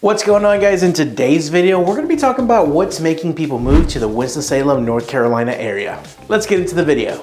What's going on, guys? In today's video, we're going to be talking about what's making people move to the Winston-Salem, North Carolina area. Let's get into the video.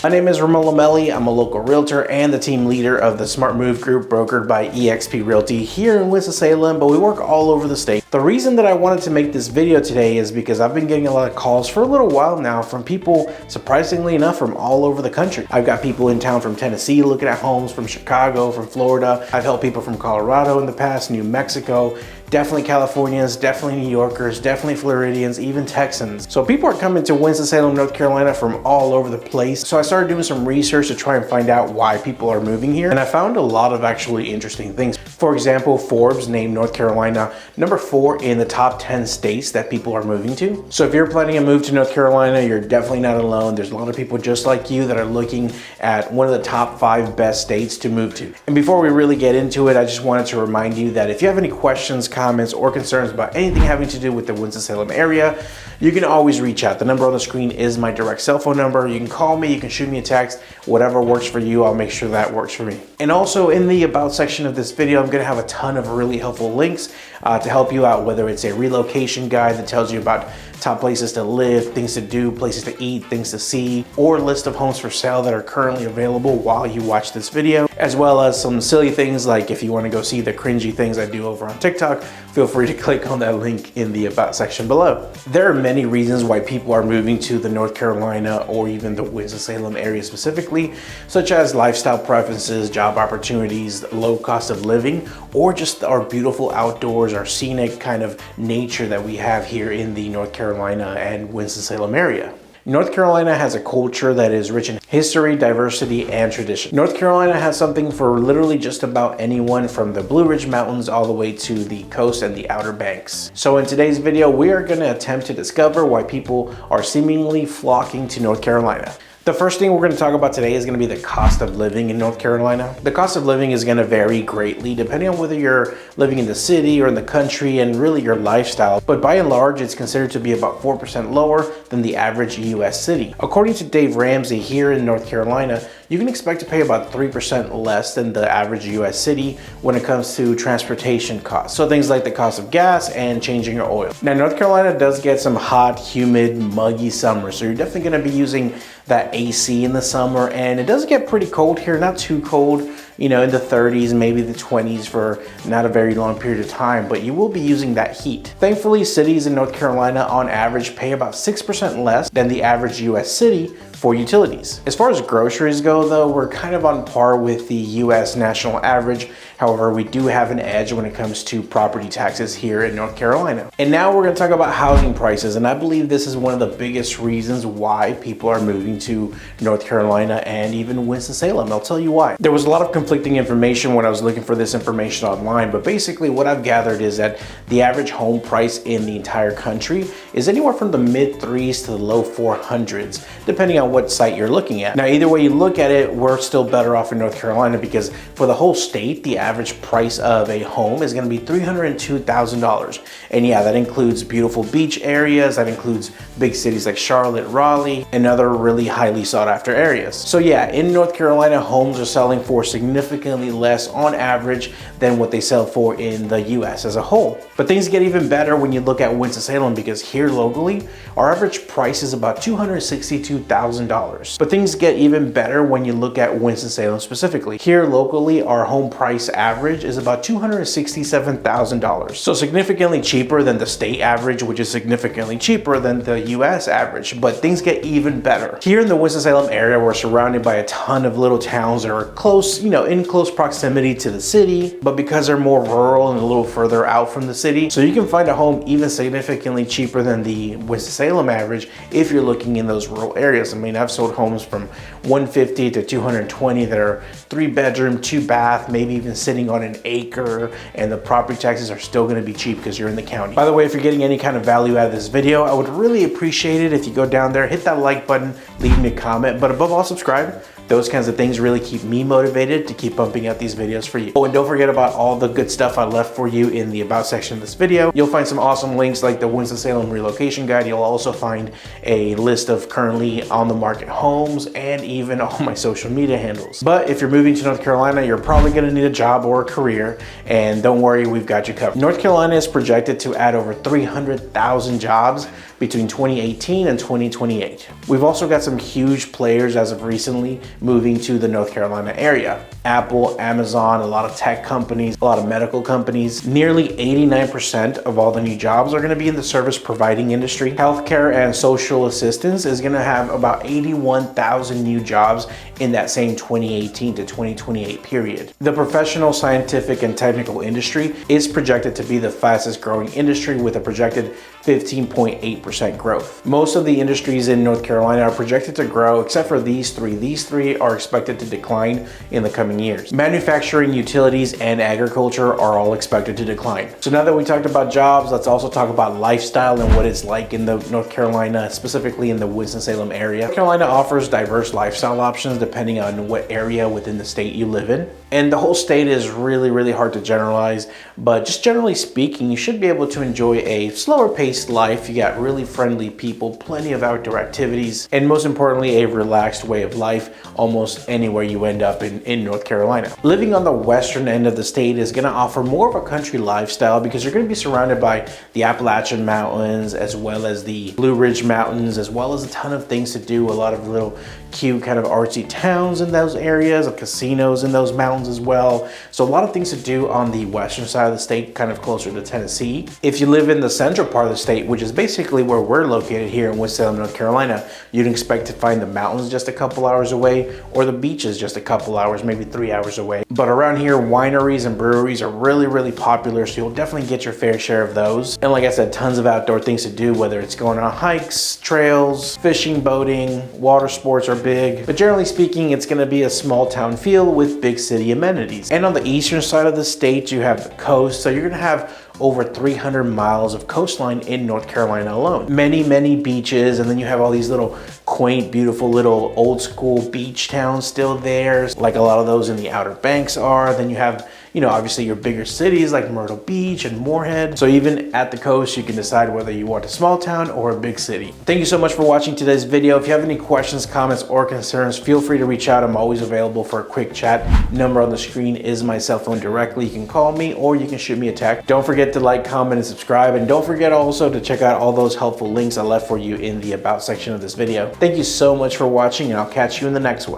My name is Ramon Lomeli. I'm a local realtor and the team leader of the Smart Move Group brokered by eXp Realty here in Winston-Salem, but we work all over the state. The reason that I wanted to make this video today is because I've been getting a lot of calls for a little while now from people, surprisingly enough, from all over the country. I've got people in town from Tennessee looking at homes, from Chicago, from Florida. I've helped people from Colorado in the past, New Mexico, definitely Californians, definitely New Yorkers, definitely Floridians, even Texans. So people are coming to Winston-Salem, North Carolina from all over the place. So I started doing some research to try and find out why people are moving here. And I found a lot of actually interesting things. For example, Forbes named North Carolina number 4 in the top 10 states that people are moving to. So if you're planning a move to North Carolina, you're definitely not alone. There's a lot of people just like you that are looking at one of the top 5 best states to move to. And before we really get into it, I just wanted to remind you that if you have any questions, comments, or concerns about anything having to do with the Winston-Salem area, you can always reach out. The number on the screen is my direct cell phone number. You can call me, you can shoot me a text, whatever works for you, I'll make sure that works for me. And also in the about section of this video, I'm gonna have a ton of really helpful links to help you out, whether it's a relocation guide that tells you about top places to live, things to do, places to eat, things to see, or a list of homes for sale that are currently available while you watch this video, as well as some silly things like if you want to go see the cringy things I do over on TikTok, feel free to click on that link in the about section below. There are many reasons why people are moving to the North Carolina or even the Winston-Salem area specifically, such as lifestyle preferences, job opportunities, low cost of living, or just our beautiful outdoors, our scenic kind of nature that we have here in the North Carolina and Winston-Salem area. North Carolina has a culture that is rich in history, diversity, and tradition. North Carolina has something for literally just about anyone, from the Blue Ridge Mountains all the way to the coast and the Outer Banks. So in today's video, we are going to attempt to discover why people are seemingly flocking to North Carolina. The first thing we're going to talk about today is going to be the cost of living in North Carolina. The cost of living is going to vary greatly depending on whether you're living in the city or in the country and really your lifestyle. But by and large, it's considered to be about 4% lower than the average US city. According to Dave Ramsey, here in North Carolina, you can expect to pay about 3% less than the average US city when it comes to transportation costs. So things like the cost of gas and changing your oil. Now, North Carolina does get some hot, humid, muggy summers. So you're definitely going to be using that AC in the summer, and it does get pretty cold here, not too cold, you know, in the 30s, maybe the 20s for not a very long period of time, but you will be using that heat. Thankfully, cities in North Carolina on average pay about 6% less than the average US city for utilities. As far as groceries go though, we're kind of on par with the US national average. However, we do have an edge when it comes to property taxes here in North Carolina. And now we're going to talk about housing prices, and I believe this is one of the biggest reasons why people are moving to North Carolina and even Winston-Salem. I'll tell you why. There was a lot of conflicting information when I was looking for this information online, but basically what I've gathered is that the average home price in the entire country is anywhere from the mid 3s to the low 400s, depending on what site you're looking at. Now, either way you look at it, we're still better off in North Carolina because for the whole state, the average price of a home is going to be $302,000. And yeah, that includes beautiful beach areas, that includes big cities like Charlotte, Raleigh, and other really highly sought after areas. So yeah, in North Carolina, homes are selling for significantly less on average than what they sell for in the US as a whole. But things get even better when you look at Winston-Salem, because here locally, our average price is about $262,000. But things get even better when you look at Winston-Salem specifically. Here locally, our home price average is about $267,000. So significantly cheaper than the state average, which is significantly cheaper than the US average, but things get even better. Here in the Winston-Salem area, we're surrounded by a ton of little towns that are close, you know, in close proximity to the city, but because they're more rural and a little further out from the city, so you can find a home even significantly cheaper than the Winston-Salem average if you're looking in those rural areas. I mean, I've sold homes from 150 to 220 that are 3-bedroom, 2-bath, maybe even sitting on an acre, and the property taxes are still going to be cheap because you're in the county. By the way, if you're getting any kind of value out of this video, I would really appreciate it if you go down there, hit that like button, leave me a comment, but above all, subscribe Those kinds of things really keep me motivated to keep pumping out these videos for you. Oh, and don't forget about all the good stuff I left for you in the about section of this video. You'll find some awesome links like the Winston Salem relocation guide. You'll also find a list of currently on the market homes and even all my social media handles. But if you're moving to North Carolina, you're probably gonna need a job or a career, and don't worry, we've got you covered. North Carolina is projected to add over 300,000 jobs between 2018 and 2028. We've also got some huge players as of recently moving to the North Carolina area. Apple, Amazon, a lot of tech companies, a lot of medical companies. Nearly 89% of all the new jobs are gonna be in the service providing industry. Healthcare and social assistance is gonna have about 81,000 new jobs in that same 2018 to 2028 period. The professional, scientific, and technical industry is projected to be the fastest growing industry with a projected 15.8% growth. Most of the industries in North Carolina are projected to grow except for these three. These three are expected to decline in the coming years. Manufacturing, utilities, and agriculture are all expected to decline. So now that we talked about jobs, let's also talk about lifestyle and what it's like in the North Carolina, specifically in the Winston-Salem area. North Carolina offers diverse lifestyle options depending on what area within the state you live in. And the whole state is really hard to generalize, but just generally speaking, you should be able to enjoy a slower paced life. You got really friendly people, plenty of outdoor activities, and most importantly, a relaxed way of life almost anywhere you end up in North Carolina. Living on the western end of the state is gonna offer more of a country lifestyle because you're gonna be surrounded by the Appalachian Mountains as well as the Blue Ridge Mountains, as well as a ton of things to do, a lot of little cute kind of artsy towns in those areas, casinos in those mountains as well. So a lot of things to do on the western side of the state, kind of closer to Tennessee. If you live in the central part of the state, which is basically where we're located here in Winston-Salem, North Carolina, you'd expect to find the mountains just a couple hours away or the beaches just a couple hours, maybe 3 hours away. But around here, wineries and breweries are really popular, so you'll definitely get your fair share of those. And like I said, tons of outdoor things to do, whether it's going on hikes, trails, fishing, boating, water sports are big. But generally speaking, it's gonna be a small town feel with big city amenities. And on the eastern side of the state, you have the coast, so you're gonna have over 300 miles of coastline in North Carolina alone. Many beaches, and then you have all these little quaint, beautiful little old school beach towns still there, like a lot of those in the Outer Banks are. Then you have, you know, obviously your bigger cities like Myrtle Beach and Moorhead. So even at the coast, you can decide whether you want a small town or a big city. Thank you so much for watching today's video. If you have any questions, comments, or concerns, feel free to reach out. I'm always available for a quick chat. Number on the screen is my cell phone directly. You can call me or you can shoot me a text. Don't forget to like, comment, and subscribe. And don't forget also to check out all those helpful links I left for you in the about section of this video. Thank you so much for watching, and I'll catch you in the next one.